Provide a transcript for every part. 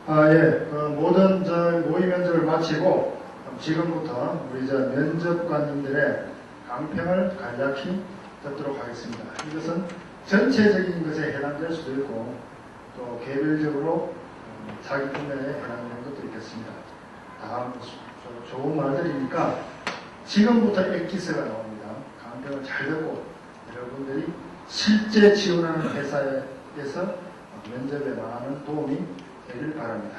예. 모든 모의 면접을 마치고 지금부터 우리 면접관님들의 강평을 간략히 듣도록 하겠습니다. 이것은 전체적인 것에 해당될 수도 있고 또 개별적으로 자기 분야에 해당되는 것도 있겠습니다. 다 좋은 말들이니까 지금부터 엑기스가 나옵니다. 강평을 잘 듣고 여러분들이 실제 지원하는 회사에서 면접에 많은 도움이 되길 바랍니다.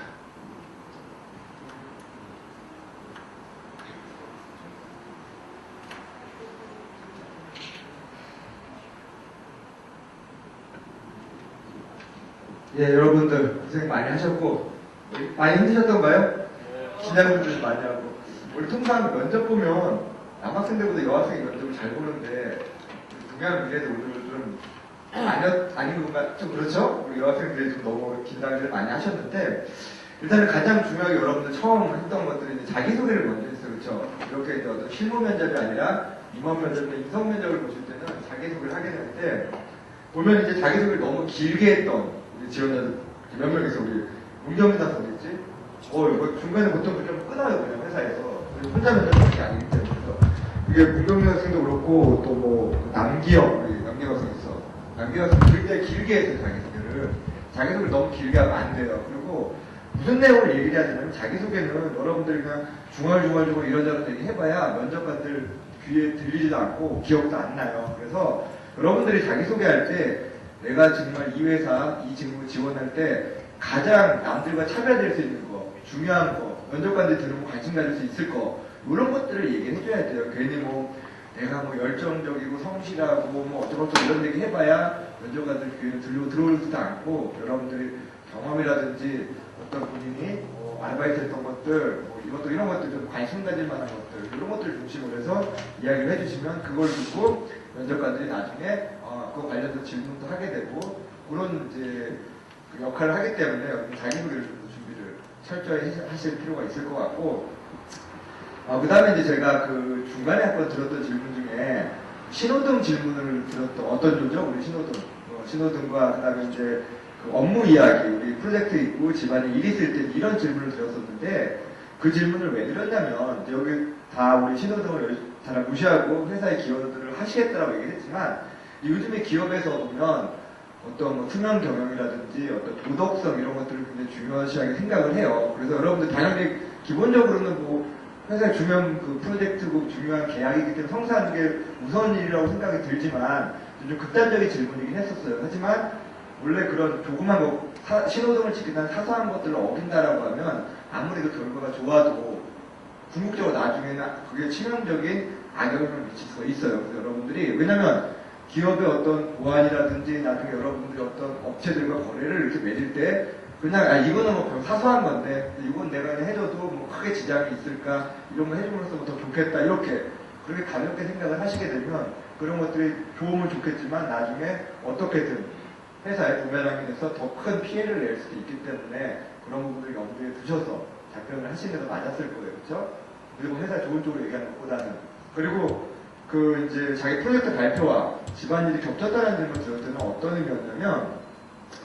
예, 여러분들 고생 많이 하셨고 많이 힘드셨던가요? 긴장도 좀 많이 하고 우리 통상 면접 보면 남학생들보다 여학생이 면접을 잘 보는데 중요한 미래도 오늘 좀 아닌 건가? 좀 그렇죠? 우리 여학생들이 좀 너무 긴장을 많이 하셨는데 일단은 가장 중요하게 여러분들 처음 했던 것들은 이제 자기소개를 먼저 했어요. 그렇죠? 이렇게 이제 어떤 실무 면접이 아니라 임원 면접이나 인성 면접을 보실 때는 자기소개를 하게 되는데 보면 이제 자기소개를 너무 길게 했던 우리 지원자들 몇 명에서 우리 문경이다 보겠지? 이거 중간에 보통 좀 끊어요. 그냥 회사에서. 혼자 면접하는 게 아니기 때문에. 이게 문경민 학생도 그렇고 또 뭐 남기영, 우리 남기영 학생 있어. 남기영 학생 굉장히 길게 했어요. 자기소개를 너무 길게 하면 안 돼요. 그리고 무슨 내용을 얘기를 하냐면 자기소개는 여러분들이 그냥 중얼중얼 이런저런 얘기 해봐야 면접관들 귀에 들리지도 않고 기억도 안 나요. 그래서 여러분들이 자기소개할 때 내가 정말 이 회사, 이 직무 지원할 때 가장 남들과 차별될 수 있는 거, 중요한 거, 면접관들이 들으면 관심 가질 수 있을 거 이런 것들을 얘기해줘야 돼요. 괜히 뭐 내가 뭐 열정적이고 성실하고 뭐 어쩌고저쩌고 이런 얘기 해봐야 면접관들 귀에 들어오지도 않고 여러분들이 경험이라든지 어떤 본인이 아르바이트 했던 것들 이런 것들 좀 관심 가질 만한 것들 이런 것들 중심으로 해서 이야기를 해주시면 그걸 듣고 면접관들이 나중에 그거 관련해서 질문도 하게 되고 그런 이제 그 역할을 하기 때문에 자기소개를 준비를 철저히 하실 필요가 있을 것 같고 그 다음에 이제 제가 그 중간에 한번 들었던 질문 중에 신호등 질문을 들었던 어떤 조죠? 우리 신호등과 그 다음에 이제 그 업무 이야기 우리 프로젝트 있고 집안에 일 있을 때 이런 질문을 드렸었는데 그 질문을 왜 드렸냐면 여기 다 우리 신호등을 잘 무시하고 회사의 기여들을 하시겠다라고 얘기를 했지만 요즘에 기업에서 보면 어떤 뭐 투명 경영이라든지 어떤 도덕성 이런 것들을 굉장히 중요시하게 생각을 해요. 그래서 여러분들 당연히 기본적으로는 뭐 회사의 중요한 그 프로젝트고 중요한 계약이기 때문에 성사하는 게 우선 일이라고 생각이 들지만 좀 극단적인 질문이긴 했었어요. 하지만 원래 그런 조그만 거 신호등을 지키는 사소한 것들을 어긴다라고 하면 아무리 그 결과가 좋아도 궁극적으로 나중에는 그게 치명적인 악영향을 미칠 수가 있어요. 그래서 여러분들이 왜냐면 기업의 어떤 보안이라든지 나중에 여러분들이 어떤 업체들과 거래를 이렇게 맺을 때 그냥 이거는 뭐 사소한 건데 이건 내가 해줘도 뭐 크게 지장이 있을까 이런 거 해줌으로써 뭐 더 좋겠다 이렇게 그렇게 가볍게 생각을 하시게 되면 그런 것들이 좋으면 좋겠지만 나중에 어떻게든 회사에 부메랑이 돼서 더 큰 피해를 낼 수도 있기 때문에 그런 부분을 염두에 두셔서 답변을 하시는 게 더 맞았을 거예요. 그렇죠? 그리고 회사 좋은 쪽으로 얘기하는 것보다는 그리고 그 이제 자기 프로젝트 발표와 집안일이 겹쳤다는 질문 들을 때는 어떤 의미였냐면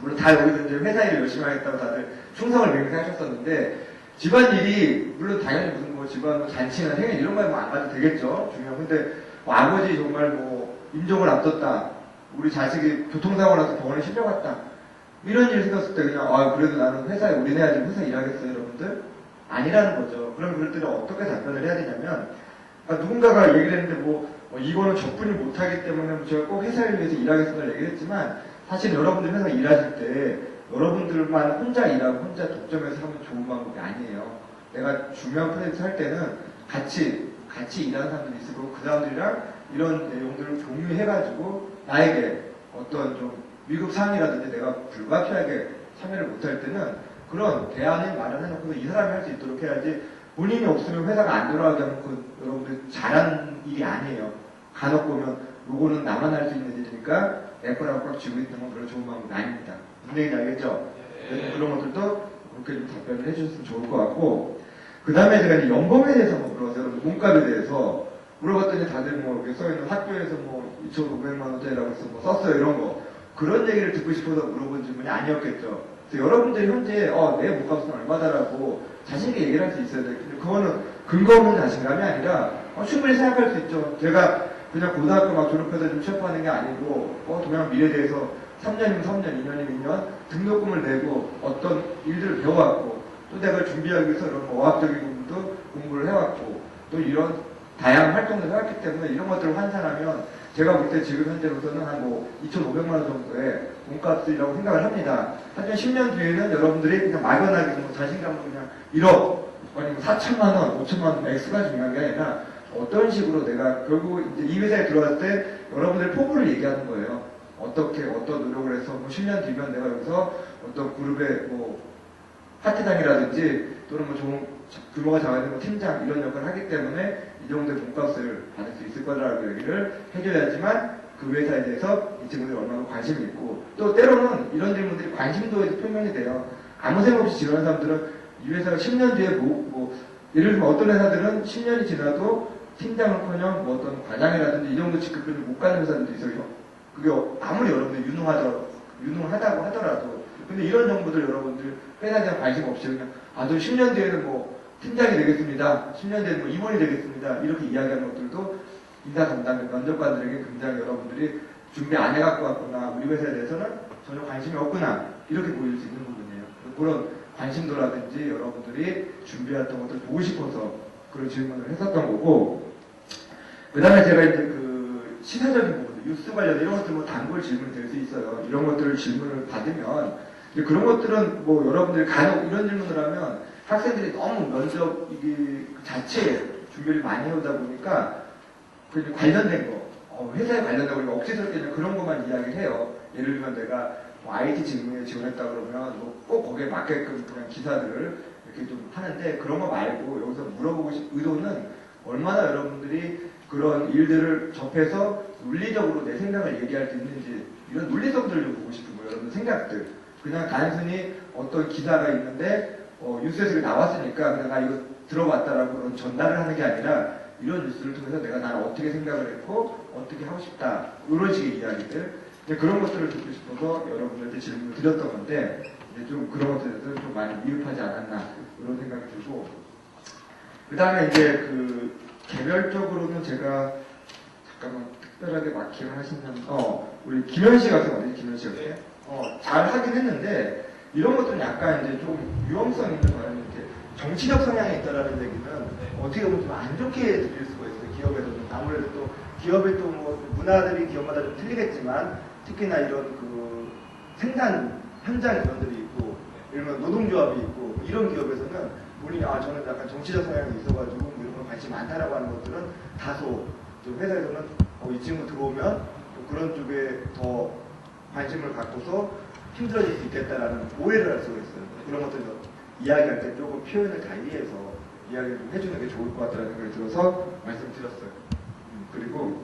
물론 다 여기서 이제 회사 일을 열심히 하겠다고 다들 충성을 맹세하셨었는데 집안일이 물론 당연히 무슨 뭐 집안 뭐 잔치나 생일 이런 거에 뭐 안 가도 되겠죠. 중요한 근데 뭐 아버지 정말 뭐 임종을 앞뒀다. 우리 자식이 교통사고 나서 병원에 실려갔다. 이런 일 생겼을 때 그냥 그래도 나는 회사에 올인해야지 회사 일하겠어요 여러분들? 아니라는 거죠. 그럼 그럴 때는 어떻게 답변을 해야 되냐면 누군가가 얘기를 했는데 이거는 적분이 못하기 때문에 제가 꼭 회사를 위해서 일하겠습니다 얘기를 했지만 사실 여러분들 회사 일하실 때 여러분들만 혼자 일하고 혼자 독점해서 하면 좋은 방법이 아니에요. 내가 중요한 프로젝트 할 때는 같이 일하는 사람들이 있을 거고 그 사람들이랑 이런 내용들을 공유해가지고 나에게 어떤 좀 위급 사항이라든지 내가 불가피하게 참여를 못할 때는 그런 대안을 마련해놓고 이 사람이 할 수 있도록 해야지 본인이 없으면 회사가 안 돌아가게 하면 여러분들 잘한 일이 아니에요. 간혹 보면 요거는 나만 할 수 있는 일이니까 내 거라고 꽉 쥐고 있는 건 별로 좋은 방법이 아닙니다. 무슨 얘기인지 알겠죠? 그런 것들도 그렇게 좀 답변을 해주셨으면 좋을 것 같고 그 다음에 제가 이제 연봉에 대해서 한번 물어봤어요. 몸값에 대해서 물어봤더니 다들 뭐 여기 써있는 학교에서 뭐 2,500만 원짜리라고 해서 뭐 썼어요 이런 거 그런 얘기를 듣고 싶어서 물어본 질문이 아니었겠죠. 그래서 여러분들이 현재 내 몸값은 얼마다라고 자신있게 얘기를 할 수 있어야 돼요. 근데 그거는 근거 없는 자신감이 아니라 충분히 생각할 수 있죠. 제가 그냥 고등학교 막 졸업해서 좀 취업하는 게 아니고 그냥 미래에 대해서 3년이면 3년, 2년이면 2년 등록금을 내고 어떤 일들을 배워왔고 또 내가 준비하기 위해서 이런 어학적인 부분도 공부를 해왔고 또 이런 다양한 활동을 해왔기 때문에 이런 것들을 환산하면 제가 볼 때 지금 현재로서는 한 2,500만 원 정도의 돈값이라고 생각을 합니다. 하지만 10년 뒤에는 여러분들이 그냥 막연하게 자신감으로 그냥 1억 아니면 4천만 원, 5천만 원 X가 중요한 게 아니라 어떤 식으로 내가 결국 이제 이 회사에 들어왔을 때 여러분들의 포부를 얘기하는 거예요. 어떻게 어떤 노력을 해서 10년 뒤면 내가 여기서 어떤 그룹의 파트장이라든지 또는 좋은 규모가 작아지는 팀장 이런 역할을 하기 때문에 이 정도의 돈값을 받을 수 있을 거라고 얘기를 해줘야지만 그 회사에 대해서 이 친구들이 얼마나 관심이 있고 또 때로는 이런 질문들이 관심도에도 표현이 돼요. 아무 생각 없이 지원하는 사람들은 이 회사가 10년 뒤에 예를 들면 어떤 회사들은 10년이 지나도 팀장을커녕 어떤 과장이라든지 이 정도 직급을 못 가는 회사들도 있어요. 그게 아무리 여러분들이 유능하다고 하더라도 근데 이런 정보들 여러분들 회사에 대한 관심 없이 그냥 저 10년 뒤에는 팀장이 되겠습니다. 10년 뒤에는 임원이 되겠습니다. 이렇게 이야기하는 것들도 인사 담당 면접관들에게 굉장히 여러분들이 준비 안 해갖고 왔구나. 우리 회사에 대해서는 전혀 관심이 없구나. 이렇게 보일 수 있는 부분이에요. 그런 관심도라든지 여러분들이 준비했던 것들 보고 싶어서 그런 질문을 했었던 거고 그 다음에 제가 이제 시사적인 부분 뉴스 관련 이런 것들 단골 질문이 될 수 있어요. 이런 것들을 질문을 받으면 그런 것들은 여러분들이 간혹 이런 질문을 하면 학생들이 너무 면접 이게 자체에 준비를 많이 해오다 보니까 관련된 거 회사에 관련된 거 우리가 억지스럽게 그런 것만 이야기를 해요. 예를 들면 내가 IT 직무에 지원했다 그러면 꼭 거기에 맞게끔 그냥 기사들을 이렇게 좀 하는데 그런 거 말고 여기서 물어보고 싶은 의도는 얼마나 여러분들이 그런 일들을 접해서 논리적으로 내 생각을 얘기할 수 있는지 이런 논리성들을 좀 보고 싶은 거예요. 여러분 생각들. 그냥 단순히 어떤 기사가 있는데 뉴스에서 나왔으니까 그냥 이거 들어봤다라고 그런 전달을 하는 게 아니라 이런 뉴스를 통해서 내가 나는 어떻게 생각을 했고 어떻게 하고 싶다 이런 식의 이야기들 그런 것들을 듣고 싶어서 여러분들한테 질문을 드렸던 건데 좀 그런 것들에 대해서 좀 많이 미흡하지 않았나 이런 생각이 들고 그 다음에 이제 개별적으로는 제가 잠깐만 특별하게 마킹을 하신 사람 우리 김현 씨 같은 거 김현 씨 같은 잘 하긴 했는데 이런 것들은 약간 이제 좀 위험성 있는 거는 이렇게 정치적 성향이 있다라는 얘기는 어떻게 보면 좀 안 좋게 들릴 수가 있어요. 기업에서는 아무래도 또 기업의 또 문화들이 기업마다 좀 틀리겠지만 특히나 이런 생산 현장 기관들이 있고 예를 들면 노동조합이 있고 이런 기업에서는 본인이 저는 약간 정치적 성향이 있어가지고 이런 거 관심이 많다라고 하는 것들은 다소 좀 회사에서는 이 친구 들어오면 그런 쪽에 더 관심을 갖고서 힘들어질 수 있겠다라는 오해를 할 수가 있어요. 그런 것들을 이야기할 때 조금 표현을 달리해서 이야기를 좀 해주는 게 좋을 것 같다는 생각이 들어서 말씀드렸어요. 그리고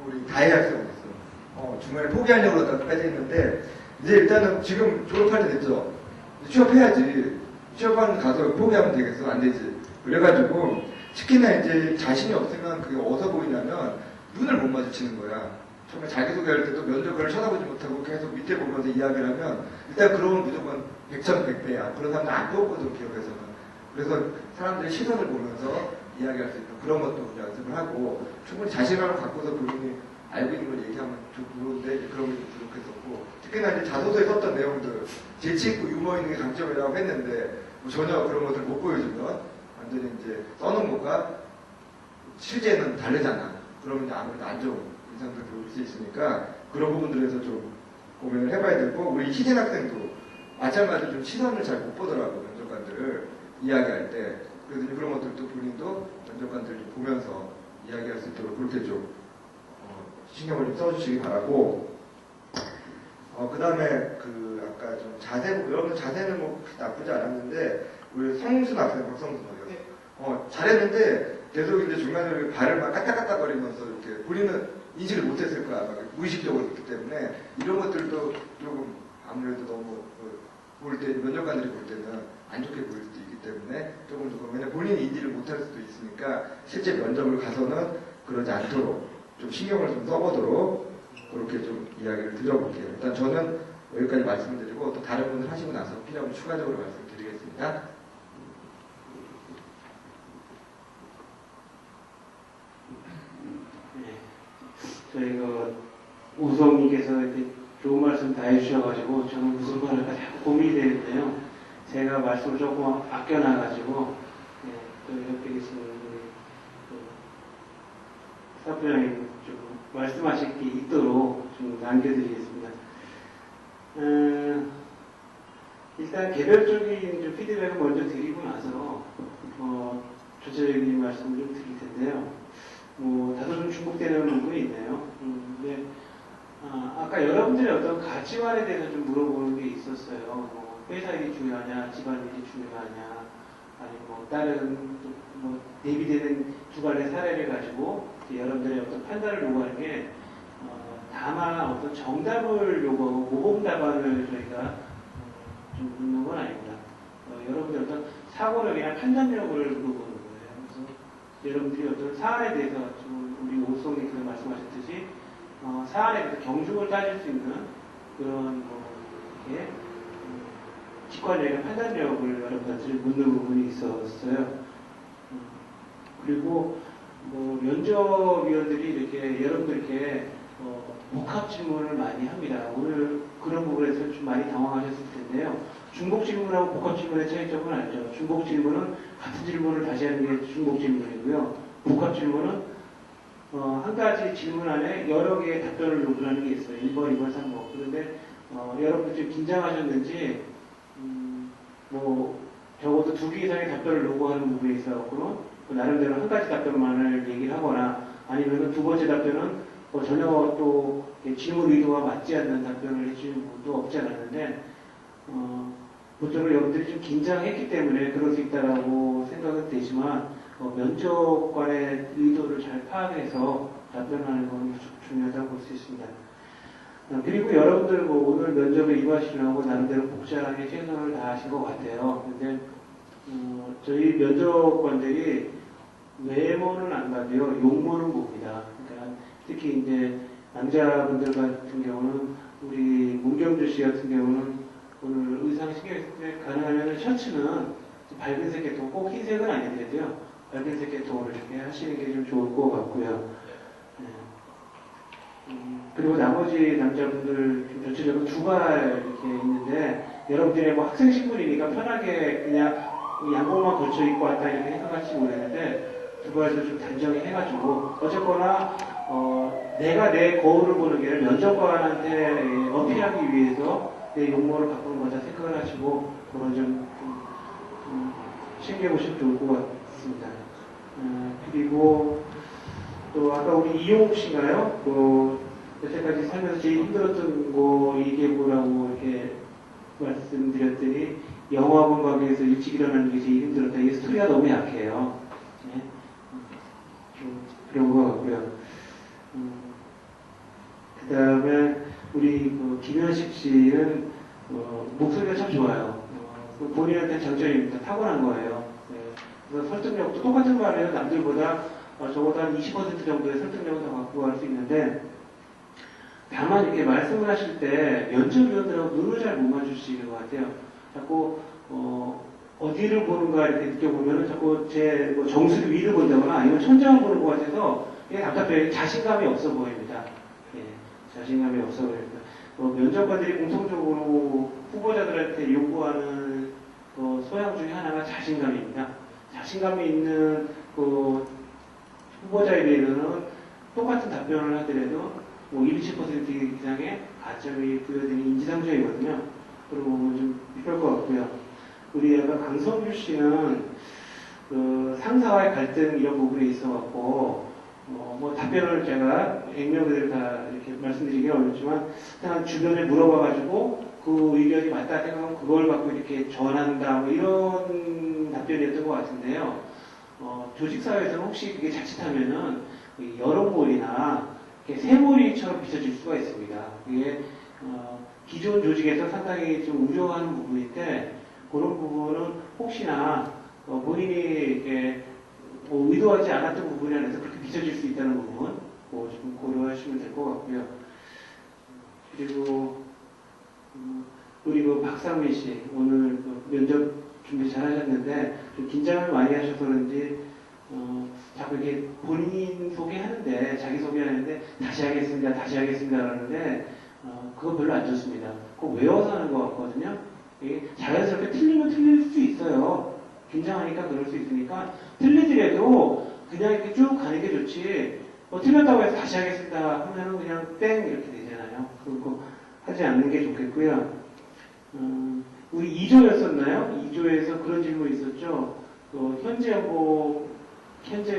우리 다혜 학생 있어요. 중간에 포기하려고 그러다가 빠져있는데 이제 일단은 지금 졸업할 때 됐죠. 취업해야지. 취업하는 가서 포기하면 되겠어? 안 되지. 그래가지고 특히나 이제 자신이 없으면 그게 어디서 보이냐면 눈을 못 마주치는 거야. 처음에 자기소개할 때도 면접관을 쳐다보지 못하고 계속 밑에 보면서 이야기를 하면 일단 그러면 무조건 100점 100배야. 그런 사람들 안 뽑거든 기업에서는. 그래서 사람들이 시선을 보면서 이야기할 수 있는 그런 것도 연습을 하고 충분히 자신감을 갖고서 본인이 알고 있는 걸 얘기하면 좀 좋은데 그런 게 부족했었고 특히나 이제 자소서에 썼던 내용들 재치있고 유머 있는 게 강점이라고 했는데 전혀 그런 것들 못 보여주면 완전히 이제 써놓은 것과 실제는 다르잖아. 그러면 이제 아무래도 안 좋은 인상도 보일 수 있으니까 그런 부분들에서 좀 고민을 해봐야 되고 우리 희진 학생도 마찬가지로 좀 시선을 잘 못 보더라고 면접관들을 이야기할 때 그래서 이제 그런 것들도 본인도 면접관들 좀 보면서 이야기할 수 있도록 그렇게 좀 신경을 좀 써주시기 바라고 그 다음에 아까 좀 자세 여러분들 자세는 나쁘지 않았는데 우리 성순 학생 박성순이요. 잘했는데 계속 이제 중간에 발을 막 까딱까딱거리면서 이렇게 본인은 인식을 못했을 거야. 막 무의식적으로 그렇기 때문에 이런 것들도 조금 아무래도 너무 면접관들이 볼 때는 안 좋게 보일 수도 있기 때문에 조금 왜냐면 본인이 인지를 못할 수도 있으니까 실제 면접을 가서는 그러지 않도록 좀 신경을 좀 써보도록 그렇게 좀 이야기를 드려볼게요. 일단 저는 여기까지 말씀드리고 또 다른 분들 하시고 나서 필요하면 추가적으로 말씀드리겠습니다. 저희가 우성님께서 이렇게 좋은 말씀 다 해주셔가지고 저는 무슨 말을 할까 자꾸 고민이 되는데요. 제가 말씀을 조금 아껴놔가지고 또 옆에 계신 우리 사부장님 좀 말씀하실 게 있도록 좀 남겨드리겠습니다. 일단 개별적인 좀 피드백을 먼저 드리고 나서 전체적인 말씀을 좀 드릴 텐데요. 다소 좀 중복되는 부분이 있네요. 근데 아까 여러분들의 어떤 가치관에 대해서 좀 물어보는 게 있었어요. 회사 일이 중요하냐, 집안 일이 중요하냐, 아니면 다른 대비되는 두 가지 사례를 가지고 여러분들의 어떤 판단을 요구하는 게 다만 어떤 정답을 요구하고 모범 답안을 저희가 좀 묻는 건 아닙니다. 여러분들 어떤 사고력이나 판단력을 물어보는 거예요. 그래서 여러분들이 어떤 사안에 대해서 지금 우리 오수성님께서 말씀하셨듯이 사안에 대해서 경중을 따질 수 있는 그런 직관력이나 판단력을 여러분들 묻는 부분이 있었어요. 그리고 면접위원들이 이렇게 여러분들께 복합 질문을 많이 합니다. 오늘 그런 부분에서 좀 많이 당황하셨을 텐데요. 중복 질문하고 복합 질문의 차이점은 알죠. 중복 질문은 같은 질문을 다시 하는 게 중복 질문이고요. 복합 질문은 한 가지 질문 안에 여러 개의 답변을 요구하는 게 있어요. 1번, 2번, 3번. 그런데 여러분들 좀 긴장하셨는지 적어도 2개 이상의 답변을 요구하는 부분에 있어서는 나름대로 한 가지 답변만을 얘기를 하거나 아니면 두 번째 답변은 전혀 또 질문 의도와 맞지 않는 답변을 해주는 부분도 없지 않았는데 보통은 여러분들이 좀 긴장했기 때문에 그럴 수 있다라고 생각은 되지만 면접관의 의도를 잘 파악해서 답변하는 건 중요하다고 볼 수 있습니다. 그리고 여러분들 오늘 면접에 임하시려고 나름대로 복잡하게 최선을 다하신 것 같아요. 근데 저희 면접관들이 외모는 안 봐도요, 용모는 봅니다. 그러니까 특히 이제 남자분들 같은 경우는 우리 문경주 씨 같은 경우는 오늘 의상 신경 쓸 때 가능하면 셔츠는 밝은 색 계통, 꼭 흰색은 아니더라도요, 밝은 색 계통으로 이렇게 하시는 게 좀 좋을 것 같고요. 그리고 나머지 남자분들 전체적으로 두발 이렇게 있는데 여러분들이 학생 신분이니까 편하게 그냥 양복만 걸쳐 입고 왔다 이렇게 생각할지 모르겠는데 두발도 좀 단정히 해가지고 어쨌거나 내가 내 거울을 보는 게 아니라 면접관한테 어필하기 위해서 내 용모를 바꾸는 거다 생각을 하시고 그런 좀 챙겨보시면 좋을 것 같습니다. 그리고 또 아까 우리 이용욱 씨가요, 여태까지 살면서 제일 힘들었던 거 얘기해보라고 이렇게 말씀드렸더니 영화관 가게에서 일찍 일어나는 게 제일 힘들었다. 이게 스토리가 너무 약해요. 네? 좀 그런 것 같고요. 그 다음에 우리 김현식 씨는 목소리가 참 좋아요. 본인한테 장점입니다. 타고난 거예요. 네. 그래서 설득력도 똑같은 말을 남들보다 적어도 한 20% 정도의 설득력을 더 갖고 갈 수 있는데 다만 이렇게 말씀을 하실 때 면접위원들하고 눈을 잘 못 맞추시는 것 같아요. 자꾸 어디를 보는가 이렇게 느껴보면 자꾸 제 정수리 위를 본다거나 아니면 천장을 보는 것 같아서 이게 답답해요. 자신감이 없어 보입니다. 예, 자신감이 없어 보입니다. 면접관들이 공통적으로 후보자들한테 요구하는 소양 중에 하나가 자신감입니다. 자신감이 있는 후보자에 대해서는 똑같은 답변을 하더라도 20% 이상의 가점이 부여되는 인지상정이거든요. 그런 부분은 좀 필요할 것 같고요. 우리 아까 강성규 씨는 상사와의 갈등 이런 부분에 있어갖고 답변을 제가 액면을 다 이렇게 말씀드리기가 어렵지만 일단 주변에 물어봐가지고 그 의견이 맞다 생각하면 그걸 갖고 이렇게 전한다 이런 답변이었던 것 같은데요. 조직사회에서는 혹시 그게 자칫하면은 여론몰이나 새몰이처럼 비춰질 수가 있습니다. 이게 기존 조직에서 상당히 좀 우려하는 부분인데 그런 부분은 혹시나 본인이 이렇게 의도하지 않았던 부분에 한해서 그렇게 비춰질 수 있다는 부분 좀 고려하시면 될 것 같고요. 그리고 우리 그 박상민 씨 오늘 그 면접 준비 잘 하셨는데 좀 긴장을 많이 하셔서 그런지 자꾸 이렇게 본인 소개하는데 자기 소개하는데 다시 하겠습니다 그러는데 그거 별로 안 좋습니다. 그거 외워서 하는 것 같거든요. 이게 자연스럽게 틀리면 틀릴 수 있어요. 긴장하니까 그럴 수 있으니까 틀리더라도 그냥 이렇게 쭉 가는 게 좋지. 틀렸다고 해서 다시 하겠습니다 하면은 그냥 땡 이렇게 되잖아요. 그거 하지 않는 게 좋겠고요. 우리 2조였었나요? 2조에서 그런 질문이 있었죠. 현재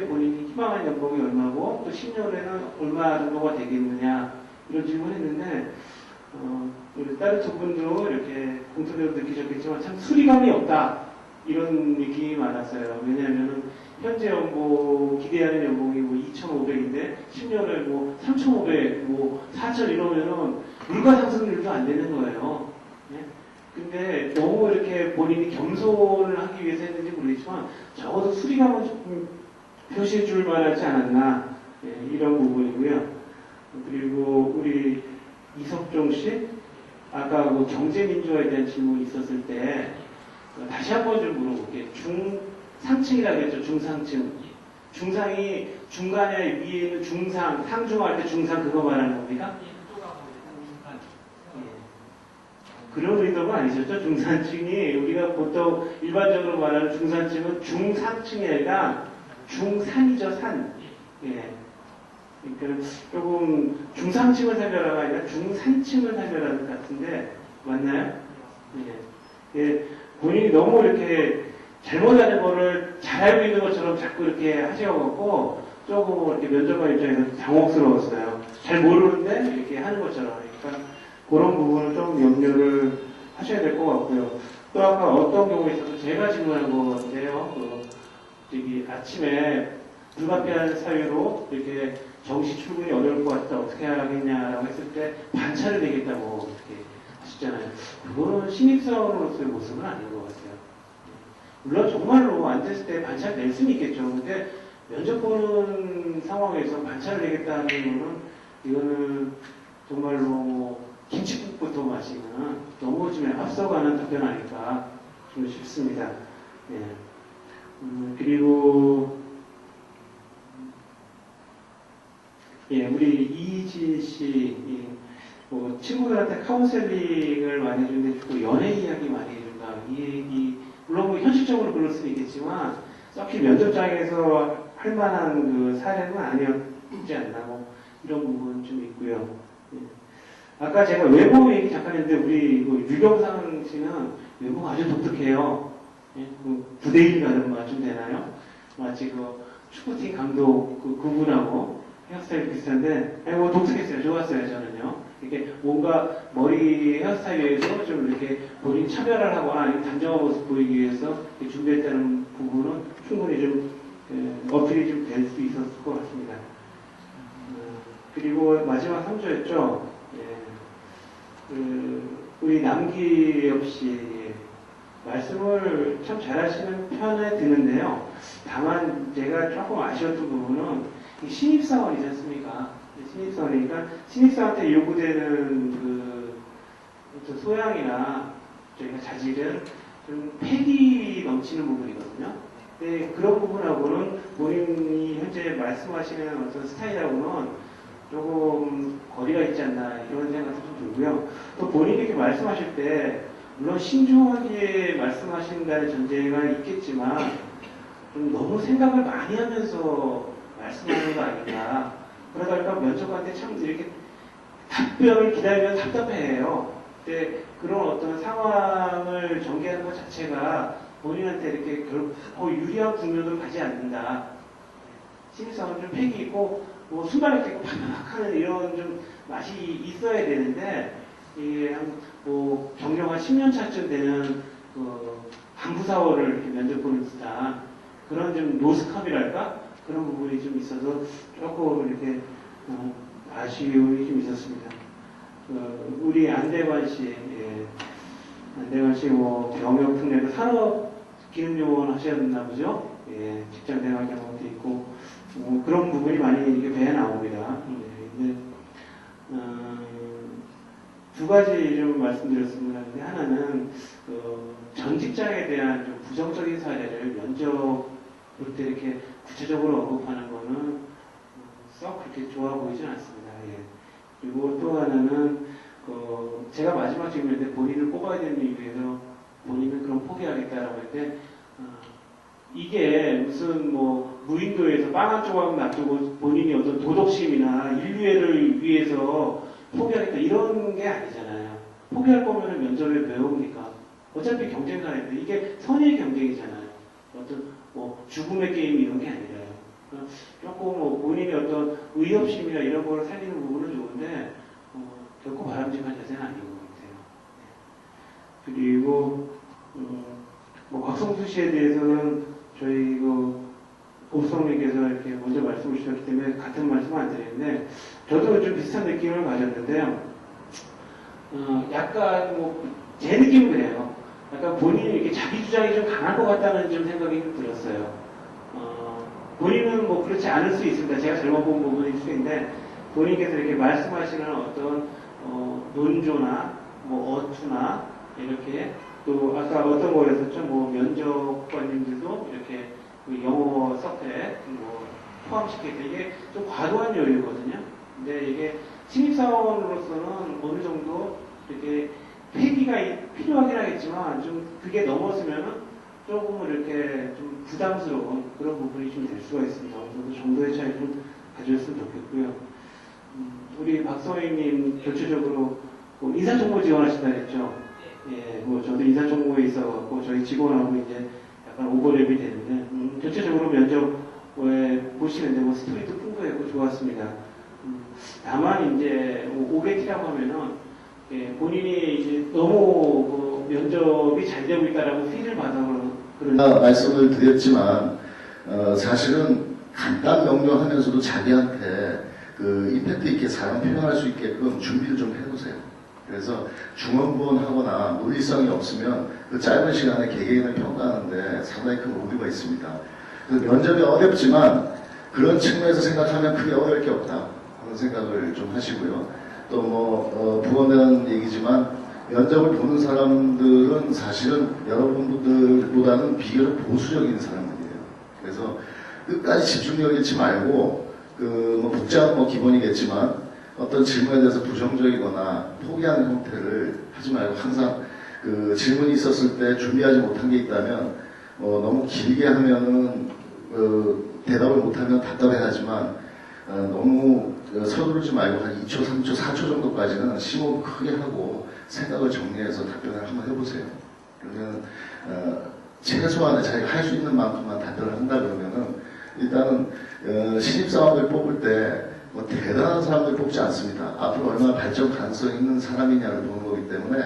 본인이 희망하는 연봉이 얼마고 또 10년에는 얼마 정도가 되겠느냐 이런 질문을 했는데 우리 다른 두 분도 이렇게 공통적으로 느끼셨겠지만 참 수리감이 없다 이런 느낌이 많았어요. 왜냐하면 현재 연봉 기대하는 연봉이 뭐 2,500인데 10년을 뭐 3,500, 뭐 4,000 이러면은 물가 상승률도 안 되는 거예요. 네? 근데 너무 이렇게 본인이 겸손을 하기 위해서 했는지 모르겠지만 적어도 수리감은 조금 표시해 줄 만하지 않았나 이런 부분이고요. 그리고 우리 이석종 씨 아까 그 경제민주화에 대한 질문이 있었을 때 다시 한번 좀 물어볼게요. 중상층이라고 했죠. 중상층. 중상이 중간에 위에 있는 중상, 상중할 때 중상 그거 말하는 겁니까? 그런 의도가 아니셨죠? 중산층이 우리가 보통 일반적으로 말하는 중산층은 중상층이 아니라 중산이죠, 산. 예. 그러니까 조금 중상층을 살려라가 아니라 중산층을 살려라는 것 같은데 맞나요? 예. 예. 본인이 너무 이렇게 잘못하는 거를 잘 알고 있는 것처럼 자꾸 이렇게 하셔갖고 조금 이렇게 면접관 입장에서 당혹스러웠어요. 잘 모르는데 이렇게 하는 것처럼. 그러니까 그런 부분을 좀 염려를 하셔야 될 것 같고요. 또 아까 어떤 경우에 있어서 제가 질문한 건데요. 저기 아침에 불가피한 사유로 이렇게 정시 출근이 어려울 것 같다. 어떻게 하겠냐라고 했을 때 반차를 내겠다고 이렇게 하셨잖아요. 그거는 신입사원으로서의 모습은 아닌 것 같아요. 물론 정말로 앉았을 때 반차를 낼 수는 있겠죠. 근데 면접 보는 상황에서 반차를 내겠다는 거는 이거는 정말로 김치국부터 마시는 너무 좀 앞서가는 답변 아닐까 좀 싶습니다. 예. 그리고 예, 우리 이희진 씨 친구들한테 카운셀링을 많이 해주는데 또 연애 이야기 많이 해준다. 이 얘기 물론 뭐 현실적으로 그럴 수는 있겠지만 딱히 면접장에서 할 만한 그 사례는 아니었지 않나 뭐 이런 부분 좀 있고요. 예. 아까 제가 외모 얘기 잠깐 했는데 우리 유경상 씨는 외모가 아주 독특해요. 예? 부대일 가는 맛좀 되나요? 마치 그 축구팀 감독 그분하고 헤어스타일 비슷한데 뭐 독특했어요. 좋았어요. 저는요. 이렇게 뭔가 머리 헤어스타일에서 좀 이렇게 본인 차별을 하거나 아니면 단정한 모습 보이기 위해서 준비했다는 부분은 충분히 좀 어필이 좀 될 수 있었을 것 같습니다. 그리고 마지막 3조였죠. 우리 남기엽 씨 말씀을 참 잘하시는 편에 드는데요. 다만 제가 조금 아쉬웠던 부분은 신입사원이지 않습니까? 신입사원이니까 신입사원한테 요구되는 그 소양이나 저희가 자질은 좀 패기 넘치는 부분이거든요. 근데 그런 부분하고는 본인이 현재 말씀하시는 어떤 스타일하고는 조금 거리가 있지 않나 이런 생각도 좀 들고요. 또 본인이 이렇게 말씀하실 때 물론 신중하게 말씀하신다는 전제가 있겠지만 좀 너무 생각을 많이 하면서 말씀하는 거 아닌가. 그러다 보니까 면접관한테 참 이렇게 답변을 기다리면 답답해해요. 근데 그런 어떤 상황을 전개하는 것 자체가 본인한테 이렇게 거의 유리한 국면으로 가지 않는다. 신입사원은 좀 패기 있고 뭐 수발 이렇게 팍팍 하는 이런 좀 맛이 있어야 되는데 이게 뭐 경력 한 10년 차쯤 되는 간부사원을 이렇게 면접 보는 듯한 그런 좀 노스캅이랄까 그런 부분이 좀 있어서 조금 이렇게 아쉬움이 좀 있었습니다. 우리 안대관 씨, 안대관 씨 뭐 경력 특례도 산업기능요원 하셨나 보죠? 예, 직장 생활 경험도 있고 그런 부분이 많이 이렇게 배에 나옵니다. 근데, 두 가지 좀 말씀드렸습니다. 근데 하나는 전 직장에 대한 좀 부정적인 사례를 면접 볼 때 이렇게 구체적으로 언급하는 거는 썩 그렇게 좋아 보이진 않습니다. 예. 그리고 또 하나는 제가 마지막 질문일 때 본인을 뽑아야 되는 이유에서 본인은 그럼 포기하겠다라고 했는데 이게 무슨 뭐 무인도에서 빵 한 조각 놔두고 본인이 어떤 도덕심이나 인류애를 위해서 포기하겠다 이런 게 아니잖아요. 포기할 거면 면접에 왜 옵니까? 어차피 경쟁사인데 이게 선의의 경쟁이잖아요. 어떤 뭐 죽음의 게임 이런 게 아니라요. 조금 뭐 본인이 어떤 의협심이나 이런 거를 살리는 부분은 좋은데 결코 바람직한 자세는 아닌 것 같아요. 그리고 뭐 곽성수 씨에 대해서는 저희 옵성님께서 이렇게 먼저 말씀을 주셨기 때문에 같은 말씀은 안 드리는데 저도 좀 비슷한 느낌을 가졌는데요. 약간 뭐 제 느낌은 그래요. 약간 본인이 이렇게 자기 주장이 좀 강할 것 같다는 좀 생각이 좀 들었어요. 본인은 뭐 그렇지 않을 수 있습니다. 제가 잘못 본 부분일 수 있는데 본인께서 이렇게 말씀하시는 어떤 논조나 뭐 어투나 이렇게 또 아까 어떤 거 그랬었죠? 뭐 면접관님들도 이렇게 영어 서태 뭐 포함시킬 때 이게 좀 과도한 요소거든요. 근데 이게 신입사원으로서는 어느 정도 이렇게 회기가 필요하긴 하겠지만 좀 그게 넘어서면은 조금 이렇게 좀 부담스러운 그런 부분이 좀 될 수가 있습니다. 어느 정도의 차이 좀 가졌으면 좋겠고요. 우리 박성희님 교체적으로 뭐 인사정보 지원하신다 했죠. 예, 뭐 저도 인사정보에 있어갖고 저희 직원하고 이제 약간 오버랩이 되는데 전체적으로 면접에 보시는데 뭐 스토리도 풍부했고 좋았습니다. 다만 이제 500T라고 하면은 예, 본인이 이제 너무 면접이 잘 되고 있다라고 필을 받아서 그런 말씀을 드렸지만 사실은 간단 명료하면서도 자기한테 그 임팩트 있게 사람 표현할 수 있게끔 준비를 좀 해보세요. 그래서 중언부언하거나 논리성이 없으면 그 짧은 시간에 개개인을 평가하는데 상당히 큰 오류가 있습니다. 그래서 면접이 어렵지만 그런 측면에서 생각하면 크게 어려울 게 없다 하는 생각을 좀 하시고요. 또 뭐 부언된 얘기지만 면접을 보는 사람들은 사실은 여러분들보다는 비교적 보수적인 사람들이에요. 그래서 끝까지 집중력 잃지 말고 뭐 복잡은 뭐 기본이겠지만 어떤 질문에 대해서 부정적이거나 포기하는 형태를 하지 말고 항상 그 질문이 있었을 때 준비하지 못한 게 있다면 너무 길게 하면은 대답을 못하면 답답해하지만 너무 서두르지 말고 한 2초, 3초, 4초 정도까지는 심호흡 크게 하고 생각을 정리해서 답변을 한번 해보세요. 그러면 최소한의 자기가 할 수 있는 만큼만 답변을 한다 그러면은 일단은 신입사원을 뽑을 때 뭐 대단한 사람들 뽑지 않습니다. 앞으로 얼마나 발전 가능성이 있는 사람이냐를 보는 거기 때문에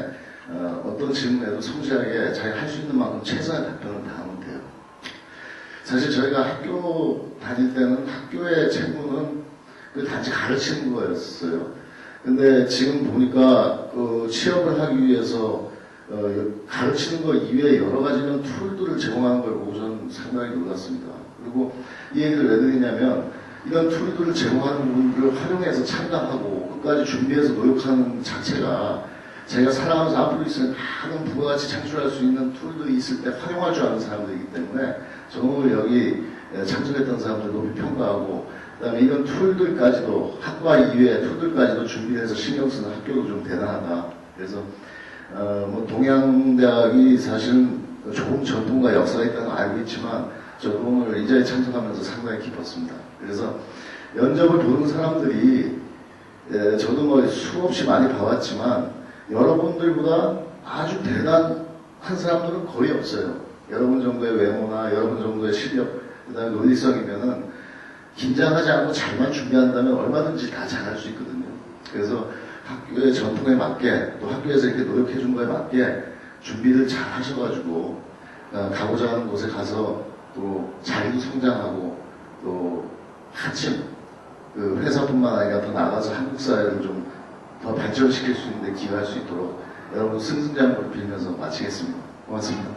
어떤 질문에도 성실하게 자기가 할 수 있는 만큼 최선의 답변을 다 하면 돼요. 사실 저희가 학교 다닐 때는 학교의 책무는 단지 가르치는 거였어요. 근데 지금 보니까 취업을 하기 위해서 가르치는 것 이외에 여러 가지는 툴들을 제공하는 걸 보고 저는 상당히 놀랐습니다. 그리고 이 얘기를 왜 드리냐면 이런 툴들을 제공하는 부분들을 활용해서 참가하고 끝까지 준비해서 노력하는 자체가 자기가 살아가면서 앞으로 있으면 많은 부가가치 창출할 수 있는 툴들이 있을 때 활용할 줄 아는 사람들이기 때문에 저는 오늘 여기 참석했던 사람들 높이 평가하고 그 다음에 이런 툴들까지도 학과 이외의 툴들까지도 준비해서 신경 쓰는 학교도 좀 대단하다. 그래서 뭐 동양대학이 사실은 좋은 전통과 역사가 있다는 걸 알고 있지만 저도 오늘 이 자리에 참석하면서 상당히 기뻤습니다. 그래서 면접을 보는 사람들이 저도 뭐 수없이 많이 봐왔지만 여러분들보다 아주 대단한 사람들은 거의 없어요. 여러분 정도의 외모나 여러분 정도의 실력, 그 다음에 논리성이면은 긴장하지 않고 잘만 준비한다면 얼마든지 다 잘할 수 있거든요. 그래서 학교의 전통에 맞게 또 학교에서 이렇게 노력해 준 거에 맞게 준비를 잘 하셔가지고 가고자 하는 곳에 가서 또 자기도 성장하고 또 한층 그 회사뿐만 아니라 더 나가서 한국 사회를 좀 더 발전시킬 수 있는 데 기여할 수 있도록 여러분 승승장구를 빌면서 마치겠습니다. 고맙습니다.